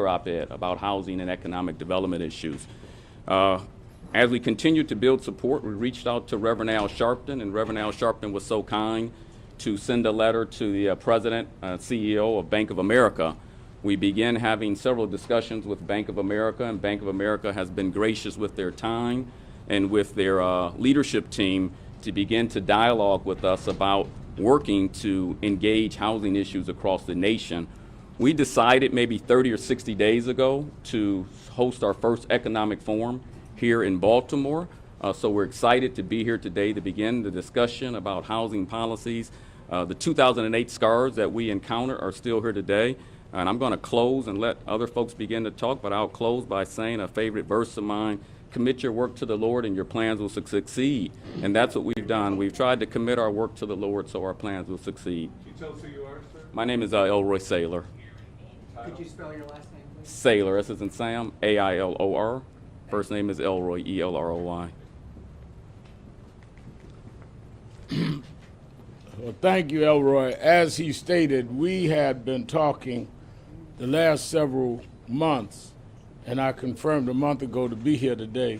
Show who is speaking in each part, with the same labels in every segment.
Speaker 1: another op-ed about housing and economic development issues. As we continued to build support, we reached out to Reverend Al Sharpton, and Reverend Al Sharpton was so kind to send a letter to the President, CEO of Bank of America. We began having several discussions with Bank of America, and Bank of America has been gracious with their time and with their leadership team to begin to dialogue with us about working to engage housing issues across the nation. We decided maybe 30 or 60 days ago to host our first economic forum here in Baltimore. So we're excited to be here today to begin the discussion about housing policies. The 2008 scars that we encounter are still here today. And I'm going to close and let other folks begin to talk, but I'll close by saying a favorite verse of mine: commit your work to the Lord and your plans will succeed. And that's what we've done. We've tried to commit our work to the Lord so our plans will succeed.
Speaker 2: Can you tell us who you are, sir?
Speaker 1: My name is Elroy Saylor.
Speaker 3: Could you spell your last name, please?
Speaker 1: Saylor, S as in Sam, A-I-L-O-R. First name is Elroy, E-L-R-O-Y.
Speaker 4: Well, thank you, Elroy. As he stated, we had been talking the last several months, and I confirmed a month ago to be here today,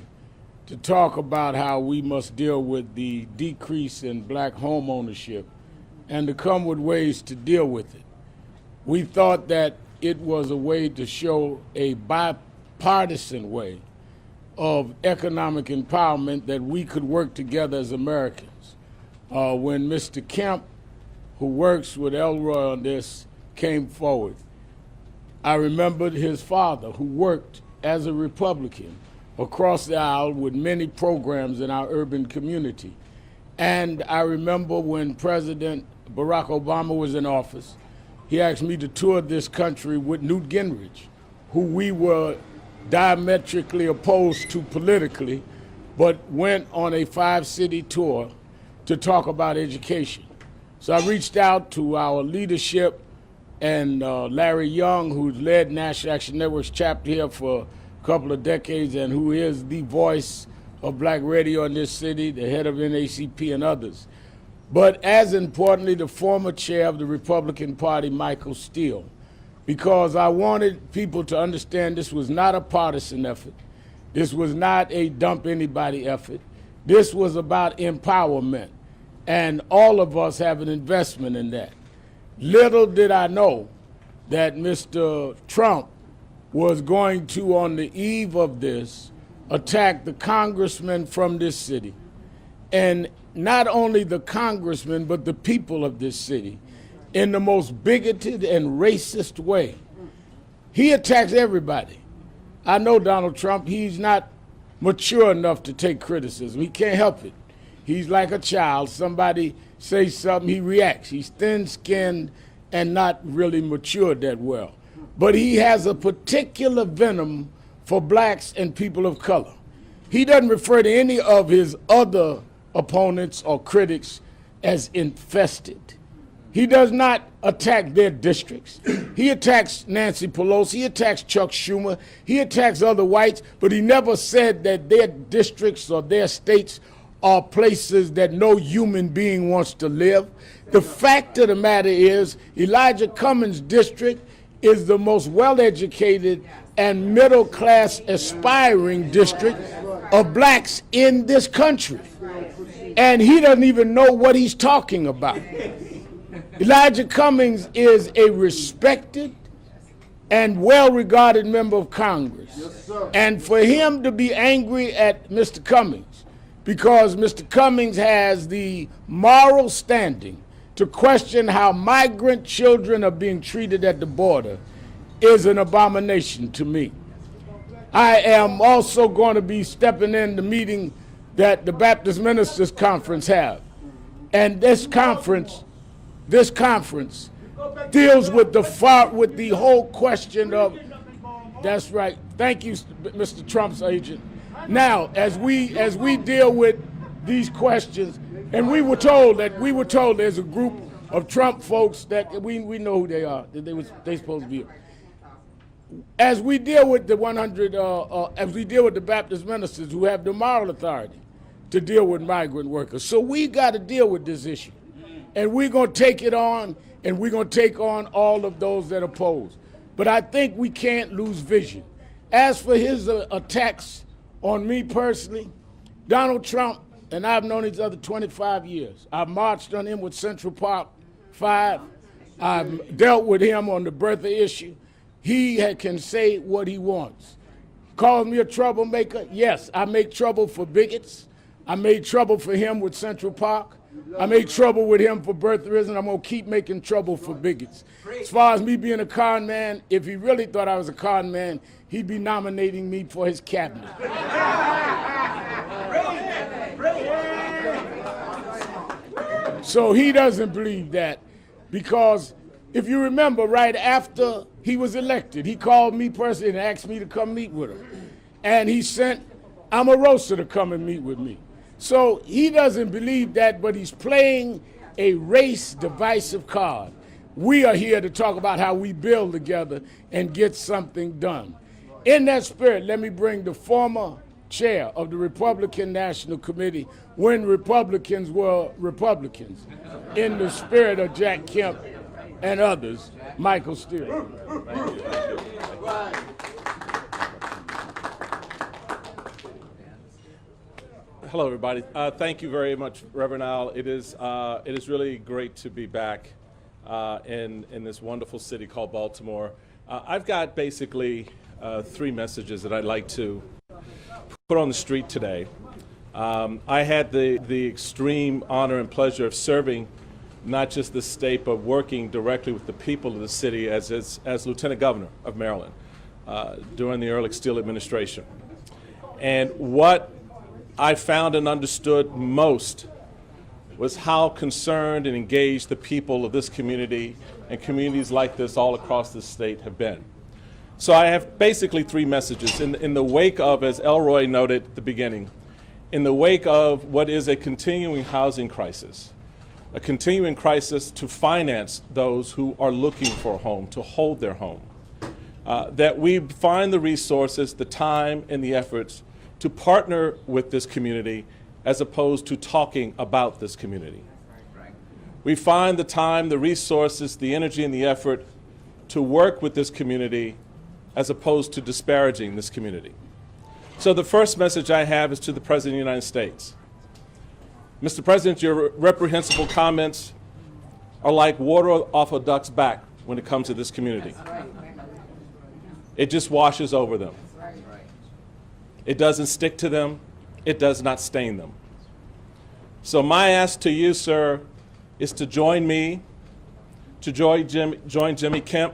Speaker 4: to talk about how we must deal with the decrease in black home ownership and to come with ways to deal with it. We thought that it was a way to show a bipartisan way of economic empowerment, that we could work together as Americans. When Mr. Kemp, who works with Elroy on this, came forward, I remembered his father, who worked as a Republican across the aisle with many programs in our urban community. And I remember when President Barack Obama was in office, he asked me to tour this country with Newt Gingrich, who we were diametrically opposed to politically, but went on a 5-city tour to talk about education. So I reached out to our leadership, and Larry Young, who's led National Action Network's chapter here for a couple of decades and who is the voice of black radio in this city, the head of NAACP and others. But as importantly, the former chair of the Republican Party, Michael Steele, because I wanted people to understand this was not a partisan effort. This was not a dump anybody effort. This was about empowerment, and all of us have an investment in that. Little did I know that Mr. Trump was going to, on the eve of this, attack the congressman from this city. And not only the congressman, but the people of this city, in the most bigoted and racist way. He attacks everybody. I know Donald Trump, he's not mature enough to take criticism. He can't help it. He's like a child. Somebody says something, he reacts. He's thin-skinned and not really matured that well. But he has a particular venom for blacks and people of color. He doesn't refer to any of his other opponents or critics as infested. He does not attack their districts. He attacks Nancy Pelosi, he attacks Chuck Schumer, he attacks other whites, but he never said that their districts or their states are places that no human being wants to live. The fact of the matter is, Elijah Cummings' district is the most well-educated and middle-class aspiring district of blacks in this country. And he doesn't even know what he's talking about. Elijah Cummings is a respected and well-regarded member of Congress.
Speaker 2: Yes, sir.
Speaker 4: And for him to be angry at Mr. Cummings, because Mr. Cummings has the moral standing to question how migrant children are being treated at the border, is an abomination to me. I am also going to be stepping in the meeting that the Baptist Ministers Conference have. And this conference deals with the whole question of, that's right, thank you, Mr. Trump's agent. Now, as we deal with these questions, and we were told there's a group of Trump folks that we know who they are, that they supposed to be. As we deal with the as we deal with the Baptist ministers who have the moral authority to deal with migrant workers. So we got to deal with this issue. And we're going to take it on, and we're going to take on all of those that oppose. But I think we can't lose vision. As for his attacks on me personally, Donald Trump and I've known each other 25 years. I've marched on him with Central Park 5. I've dealt with him on the birther issue. He can say what he wants. Calls me a troublemaker? Yes, I make trouble for bigots. I made trouble for him with Central Park. I made trouble with him for birtherism. I'm going to keep making trouble for bigots. As far as me being a con man, if he really thought I was a con man, he'd be nominating me for his cabinet. So he doesn't believe that, because if you remember, right after he was elected, he called me personally and asked me to come meet with him. And he sent Omarosa to come and meet with me. So he doesn't believe that, but he's playing a race divisive card. We are here to talk about how we build together and get something done. In that spirit, let me bring the former chair of the Republican National Committee when Republicans were Republicans, in the spirit of Jack Kemp and others, Michael Steele.
Speaker 2: Hello, everybody. Thank you very much, Reverend Al. It is really great to be back in this wonderful city called Baltimore. I've got basically 3 messages that I'd like to put on the street today. I had the extreme honor and pleasure of serving not just the state, but working directly with the people of the city as Lieutenant Governor of Maryland during the Ehrlich Steele administration. And what I found and understood most was how concerned and engaged the people of this community and communities like this all across the state have been. So I have basically 3 messages. In the wake of, as Elroy noted at the beginning, in the wake of what is a continuing housing crisis, a continuing crisis to finance those who are looking for a home, to hold their home, that we find the resources, the time, and the efforts to partner with this community as opposed to talking about this community. We find the time, the resources, the energy, and the effort to work with this community as opposed to disparaging this community. So the first message I have is to the President of the United States. Mr. President, your reprehensible comments are like water off a duck's back when it comes to this community. It just washes over them. It doesn't stick to them. It does not stain them. So my ask to you, sir, is to join me, to join Jimmy Kemp,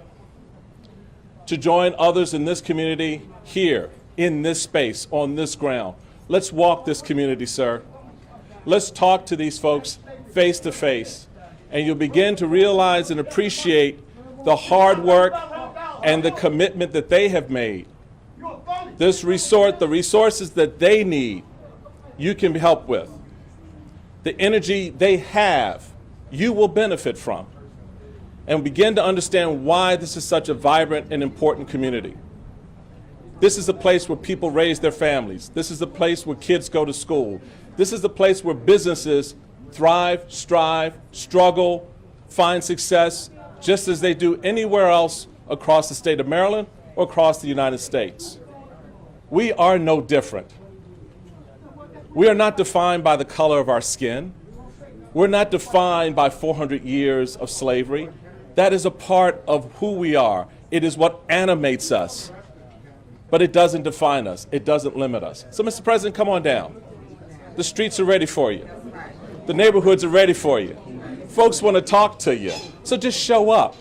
Speaker 2: to join others in this community here, in this space, on this ground. Let's walk this community, sir. Let's talk to these folks face to face, and you'll begin to realize and appreciate the hard work and the commitment that they have made. The resources that they need, you can help with. The energy they have, you will benefit from. And begin to understand why this is such a vibrant and important community. This is a place where people raise their families. This is a place where kids go to school. This is a place where businesses thrive, strive, struggle, find success, just as they do anywhere else across the state of Maryland or across the United States. We are no different. We are not defined by the color of our skin. We're not defined by 400 years of slavery. That is a part of who we are. It is what animates us. But it doesn't define us. It doesn't limit us. So, Mr. President, come on down. The streets are ready for you. The neighborhoods are ready for you. Folks want to talk to you. So just show up.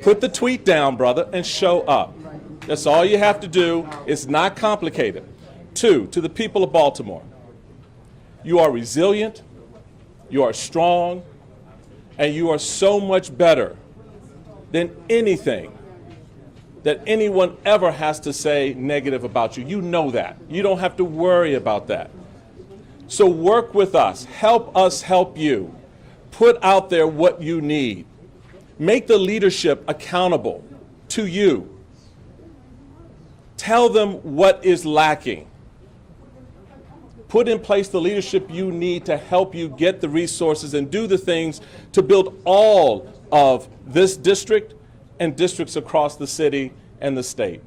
Speaker 2: Put the tweet down, brother, and show up. That's all you have to do. It's not complicated. 2, to the people of Baltimore, you are resilient, you are strong, and you are so much better than anything that anyone ever has to say negative about you. You know that. You don't have to worry about that. So work with us. Help us help you. Put out there what you need. Make the leadership accountable to you. Tell them what is lacking. Put in place the leadership you need to help you get the resources and do the things to build all of this district and districts across the city and the state.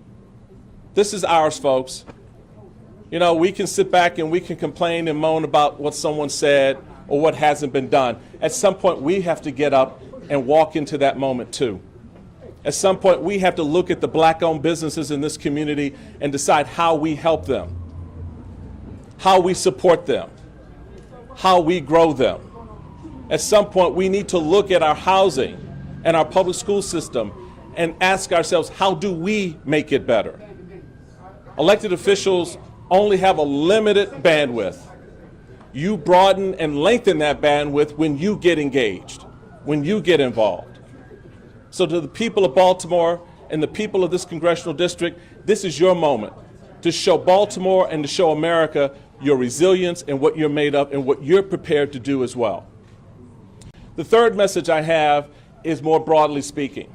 Speaker 2: This is ours, folks. You know, we can sit back and we can complain and moan about what someone said or what hasn't been done. At some point, we have to get up and walk into that moment too. At some point, we have to look at the black-owned businesses in this community and decide how we help them, how we support them, how we grow them. At some point, we need to look at our housing and our public school system and ask ourselves, how do we make it better? Elected officials only have a limited bandwidth. You broaden and lengthen that bandwidth when you get engaged, when you get involved. So to the people of Baltimore and the people of this congressional district, this is your moment to show Baltimore and to show America your resilience and what you're made of and what you're prepared to do as well. The third message I have is more broadly speaking.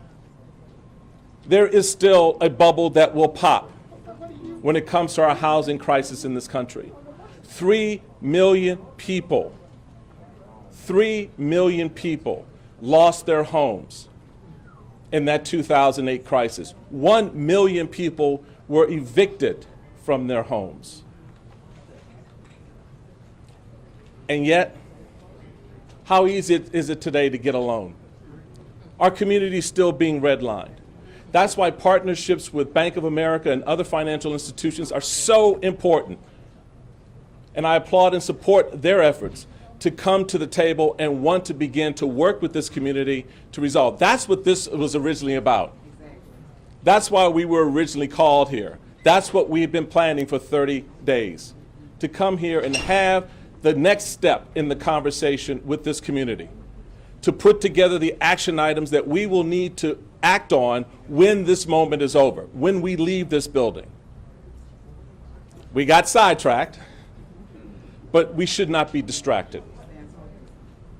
Speaker 2: There is still a bubble that will pop when it comes to our housing crisis in this country. 3 million people lost their homes in that 2008 crisis. 1 million people were evicted from their homes. And yet, how easy is it today to get a loan? Our community is still being redlined. That's why partnerships with Bank of America and other financial institutions are so important. And I applaud and support their efforts to come to the table and want to begin to work with this community to resolve. That's what this was originally about. That's why we were originally called here. That's what we've been planning for 30 days, to come here and have the next step in the conversation with this community, to put together the action items that we will need to act on when this moment is over, when we leave this building. We got sidetracked, but we should not be distracted,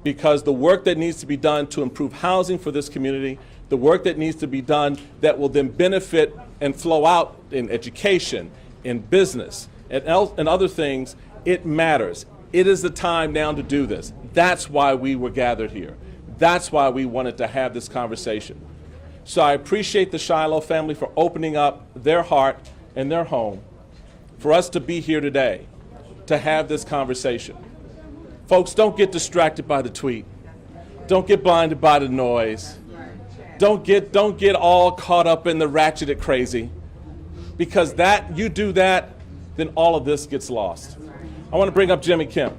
Speaker 2: because the work that needs to be done to improve housing for this community, the work that needs to be done that will then benefit and flow out in education, in business, and other things, it matters. It is the time now to do this. That's why we were gathered here. That's why we wanted to have this conversation. So I appreciate the Shiloh family for opening up their heart and their home for us to be here today to have this conversation. Folks, don't get distracted by the tweet. Don't get blinded by the noise. Don't get all caught up in the ratcheted crazy, because you do that, then all of this gets lost. I want to bring up Jimmy Kemp.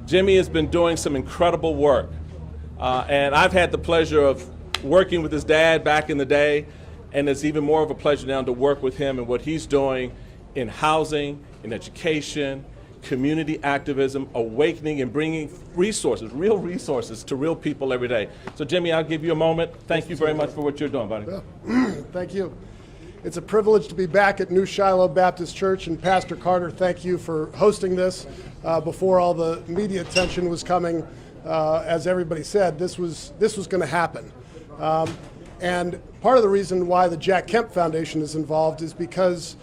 Speaker 2: Jimmy has been doing some incredible work, and I've had the pleasure of working with his dad back in the day, and it's even more of a pleasure now to work with him and what he's doing in housing, in education, community activism, awakening and bringing resources, real resources to real people every day. So Jimmy, I'll give you a moment. Thank you very much for what you're doing, buddy.
Speaker 5: Thank you. It's a privilege to be back at New Shiloh Baptist Church, and Pastor Carter, thank you for hosting this before all the media attention was coming. As everybody said, this was going to happen. And part of the reason why the Jack Kemp Foundation is involved is because,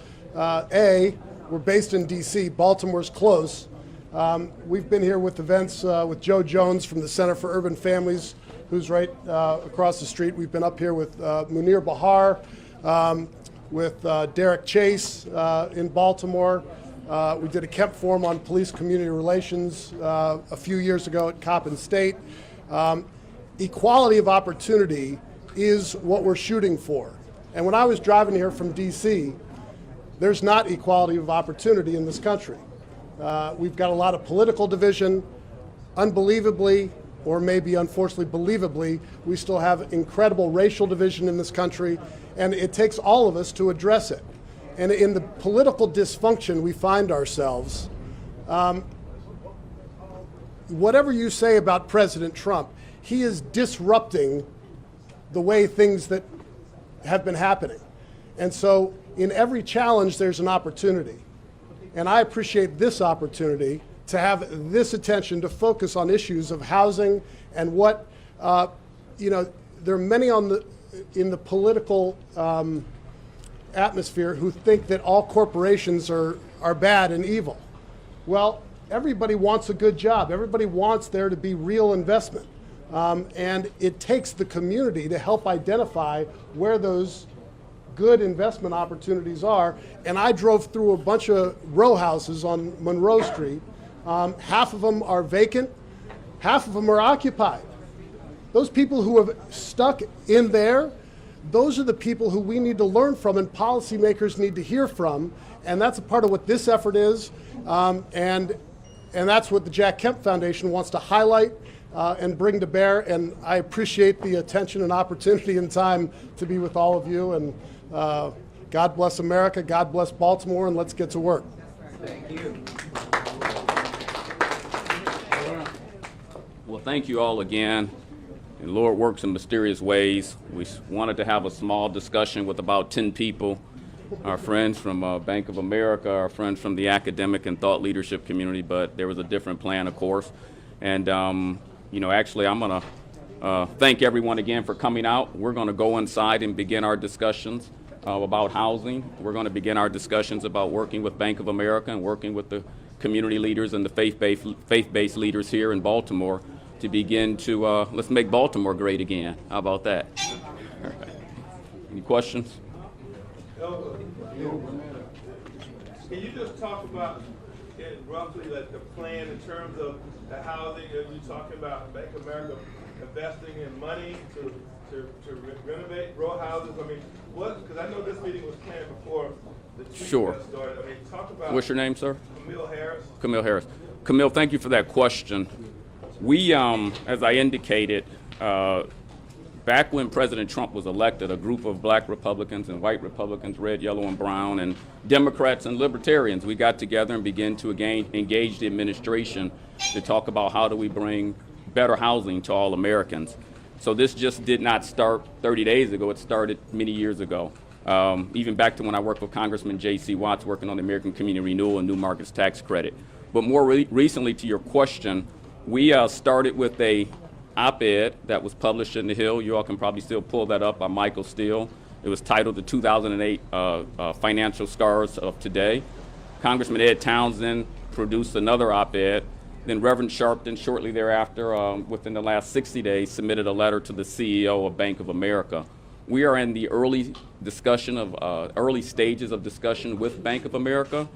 Speaker 5: we're based in D.C., Baltimore's close. We've been here with events with Joe Jones from the Center for Urban Families, who's right across the street. We've been up here with Munir Bahar, with Derek Chase in Baltimore. We did a Kemp Forum on police community relations a few years ago at Coppin State. Equality of opportunity is what we're shooting for. And when I was driving here from D.C., there's not equality of opportunity in this country. We've got a lot of political division. Unbelievably, or maybe unfortunately believably, we still have incredible racial division in this country, and it takes all of us to address it. And in the political dysfunction we find ourselves, whatever you say about President Trump, he is disrupting the way things that have been happening. And so in every challenge, there's an opportunity. And I appreciate this opportunity to have this attention to focus on issues of housing and what, there are many in the political atmosphere who think that all corporations are bad and evil. Well, everybody wants a good job. Everybody wants there to be real investment. And it takes the community to help identify where those good investment opportunities are. And I drove through a bunch of row houses on Monroe Street. Half of them are vacant, half of them are occupied. Those people who have stuck in there, those are the people who we need to learn from and policymakers need to hear from. And that's a part of what this effort is. And that's what the Jack Kemp Foundation wants to highlight and bring to bear. And I appreciate the attention and opportunity and time to be with all of you. And God bless America, God bless Baltimore, and let's get to work.
Speaker 3: Thank you.
Speaker 1: Well, thank you all again. And Lord works in mysterious ways. We wanted to have a small discussion with about 10 people, our friends from Bank of America, our friends from the academic and thought leadership community, but there was a different plan, of course. And, actually, I'm going to thank everyone again for coming out. We're going to go inside and begin our discussions about housing. We're going to begin our discussions about working with Bank of America and working with the community leaders and the faith-based leaders here in Baltimore to begin to, let's make Baltimore great again. How about that? All right. Any questions?
Speaker 6: Can you just talk about roughly like the plan in terms of the housing? Are you talking about Bank of America investing in money to renovate row houses? I mean, what? Because I know this meeting was planned before the tweet
Speaker 1: Sure.
Speaker 6: got started. I mean, talk about.
Speaker 1: What's your name, sir?
Speaker 6: Camille Harris.
Speaker 1: Camille Harris. Camille, thank you for that question. We, as I indicated, back when President Trump was elected, a group of black Republicans and white Republicans, red, yellow, and brown, and Democrats and Libertarians, we got together and began to engage the administration to talk about how do we bring better housing to all Americans. So this just did not start 30 days ago. It started many years ago. Even back to when I worked with Congressman J.C. Watts working on the American Community Renewal and New Markets Tax Credit. But more recently to your question, we started with a op-ed that was published in The Hill. You all can probably still pull that up by Michael Steele. It was titled The 2008 Financial Scars of Today. Congressman Ed Townsend produced another op-ed. Then Reverend Sharpton, shortly thereafter, within the last 60 days, submitted a letter to the CEO of Bank of America. We are in the early stages of discussion with Bank of America.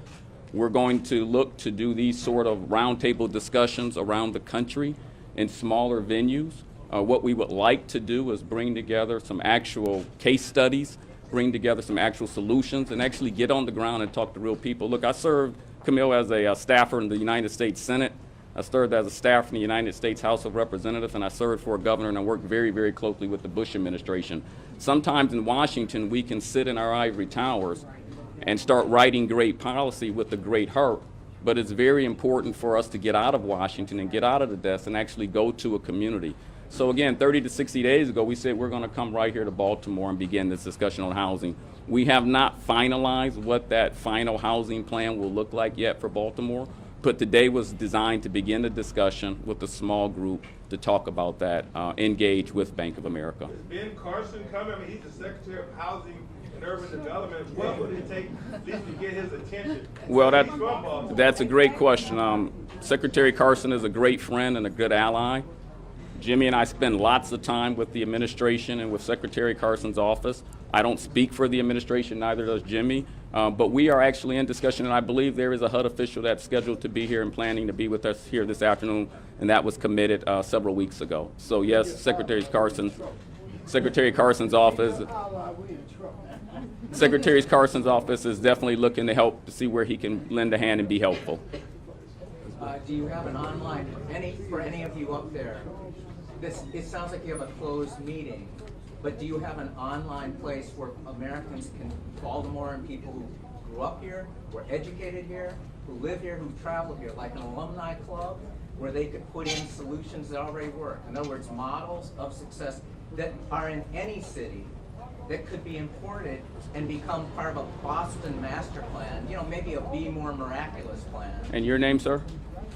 Speaker 1: We're going to look to do these sort of roundtable discussions around the country in smaller venues. What we would like to do is bring together some actual case studies, bring together some actual solutions, and actually get on the ground and talk to real people. Look, I served, Camille, as a staffer in the United States Senate. I served as a staffer in the United States House of Representatives, and I served for a governor, and I worked very, very closely with the Bush administration. Sometimes in Washington, we can sit in our ivory towers and start writing great policy with a great heart, but it's very important for us to get out of Washington and get out of the desk and actually go to a community. So again, 30 to 60 days ago, we said we're going to come right here to Baltimore and begin this discussion on housing. We have not finalized what that final housing plan will look like yet for Baltimore, but today was designed to begin a discussion with a small group to talk about that, engage with Bank of America.
Speaker 6: Is Ben Carson coming? I mean, he's the Secretary of Housing and Urban Development. What would it take at least to get his attention?
Speaker 1: Well,
Speaker 6: He's from Baltimore.
Speaker 1: that's a great question. Secretary Carson is a great friend and a good ally. Jimmy and I spend lots of time with the administration and with Secretary Carson's office. I don't speak for the administration, neither does Jimmy, but we are actually in discussion, and I believe there is a HUD official that's scheduled to be here and planning to be with us here this afternoon, and that was committed several weeks ago. So yes, Secretary Carson's office is definitely looking to help to see where he can lend a hand and be helpful.
Speaker 3: Do you have an online, for any of you up there, it sounds like you have a closed meeting, but do you have an online place where Americans Baltimore and people who grew up here, were educated here, who live here, who travel here, like an alumni club, where they could put in solutions that already work? In other words, models of success that are in any city that could be imported and become part of a Boston master plan, maybe a Be More Miraculous plan.
Speaker 1: And your name, sir?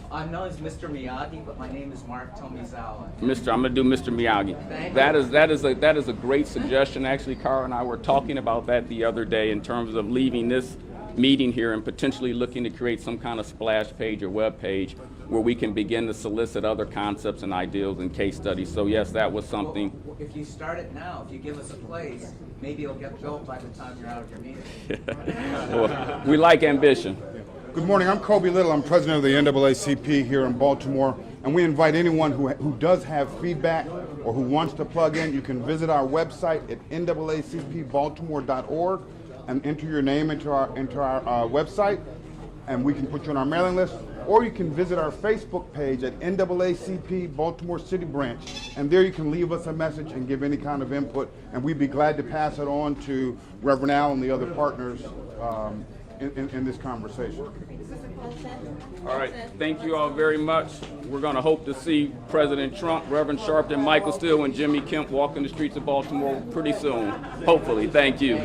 Speaker 3: I'm known as Mr. Miyagi, but my name is Mark Tomizawa.
Speaker 1: I'm going to do Mr. Miyagi.
Speaker 3: Thank
Speaker 1: That is a great suggestion. Actually, Carl and I were talking about that the other day in terms of leaving this meeting here and potentially looking to create some kind of splash page or web page where we can begin to solicit other concepts and ideals and case studies. So yes, that was something.
Speaker 3: Well, if you start it now, if you give us a place, maybe it'll get built by the time you're out of your meeting.
Speaker 1: Well, we like ambition.
Speaker 7: Good morning. I'm Kobe Little. I'm president of the NAACP here in Baltimore, and we invite anyone who does have feedback or who wants to plug in. You can visit our website at naacpbaltimore.org and enter your name into our website, and we can put you on our mailing list. Or you can visit our Facebook page at NAACP Baltimore City Branch, and there you can leave us a message and give any kind of input, and we'd be glad to pass it on to Reverend Al and the other partners in this conversation.
Speaker 1: All right, thank you all very much. We're going to hope to see President Trump, Reverend Sharpton, Michael Steele, and Jimmy Kemp walking the streets of Baltimore pretty soon. Hopefully. Thank you.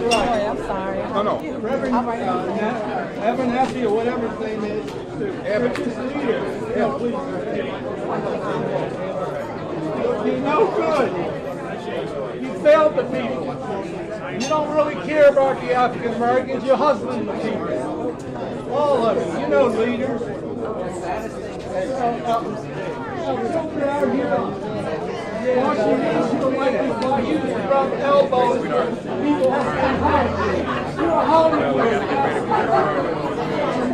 Speaker 8: I'm sorry.
Speaker 7: No.
Speaker 6: Evan Happy or whatever his name is. You're no good. You failed the people. You don't really care about the African Americans. You're hustling the people. All of it. You know leaders. Out here. Washington, like you just rub elbows. People have to hide. You're a Hollywood.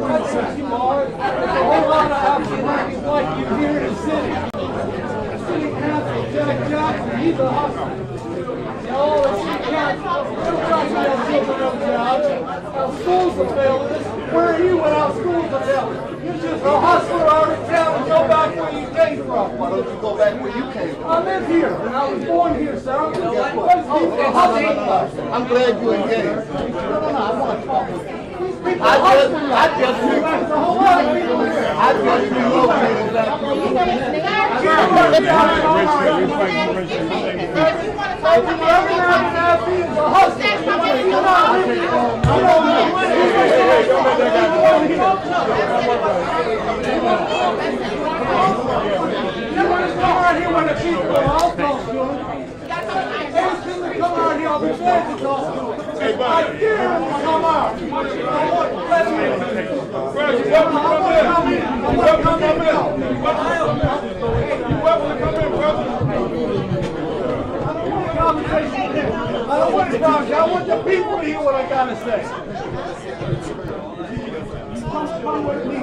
Speaker 6: That's what you are. There's a whole lot of African Americans like you here in the city. City Council, Jack Johnson, he's a hustler. All the city council, they're trying to get jobs. Our schools are failing. Where are you when our schools are failing? You're just a hustler out of town and go back where you came from. Why don't you go back where you came from? I live here, and I was born here, sir. I'm glad you engaged. No, I want to talk with you. I just relocated I don't want to talk. I want the people to hear what I gotta say. Come with me.